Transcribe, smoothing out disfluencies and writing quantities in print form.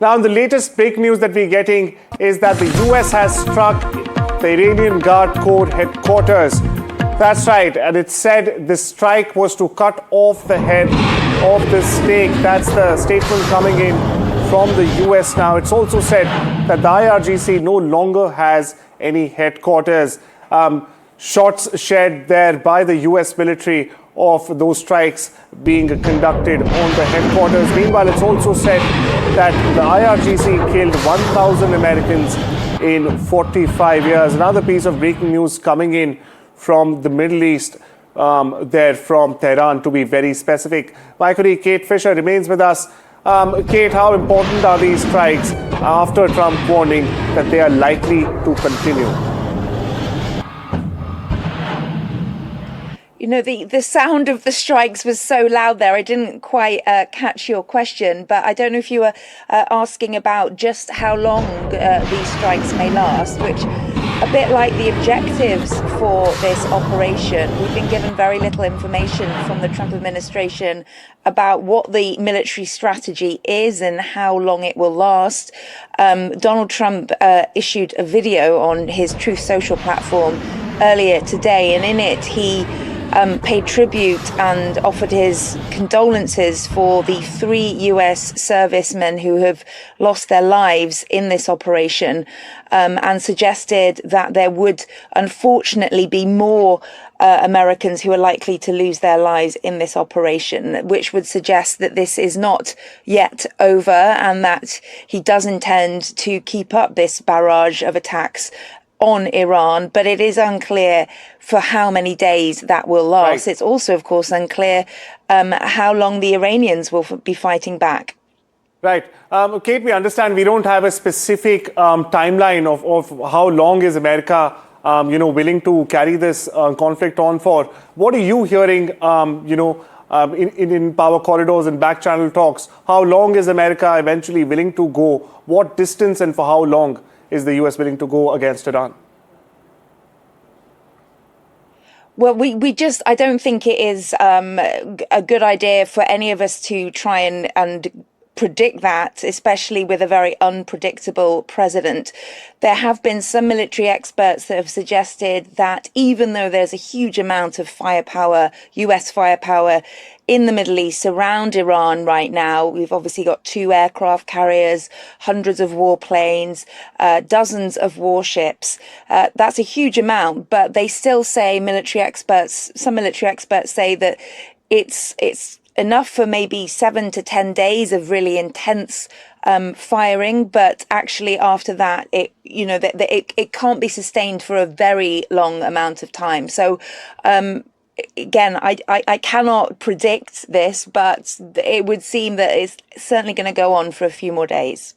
Now, the latest big news that we're getting is that the US has struck the Iranian Guard Corps headquarters. That's right, and it said the strike was to cut off the head of the snake. That's the statement coming in from the US now. It's also said that the IRGC no longer has any headquarters. Shots shared there by the US military of those strikes being conducted on the headquarters. Meanwhile, it's also said that the IRGC killed 1,000 Americans in 45 years. Another piece of breaking news coming in from the Middle East, there from Tehran, to be very specific. My colleague Kate Fisher remains with us. Kate, how important are these strikes after Trump warning that they are likely to continue? You know, the sound of the strikes was so loud there, I didn't quite catch your question, but I don't know if you were asking about just how long these strikes may last, which, a bit like the objectives for this operation, we've been given very little information from the Trump administration about what the military strategy is and how long it will last. Donald Trump issued a video on his Truth Social platform earlier today, and in it he paid tribute and offered his condolences for the 3 US servicemen who have lost their lives in this operation, and suggested that there would unfortunately be more Americans who are likely to lose their lives in this operation, which would suggest that this is not yet over and that he does intend to keep up this barrage of attacks on Iran, but it is unclear for how many days that will last. Right. It's also, of course, unclear how long the Iranians will be fighting back. Right. Kate, we understand we don't have a specific timeline of how long is America, willing to carry this conflict on for. What are you hearing, in power corridors and back channel talks? How long is America eventually willing to go? What distance and for how long is the US willing to go against Iran? Well, I don't think it is a good idea for any of us to try and predict that, especially with a very unpredictable president. There have been some military experts that have suggested that even though there's a huge amount of firepower, US firepower in the Middle East around Iran right now, we've obviously got 2 aircraft carriers, hundreds of warplanes, dozens of warships. That's a huge amount, but they still say some military experts say that it's enough for maybe 7 to 10 days of really intense firing, but actually after that, it can't be sustained for a very long amount of time. So again, I cannot predict this, but it would seem that it's certainly going to go on for a few more days.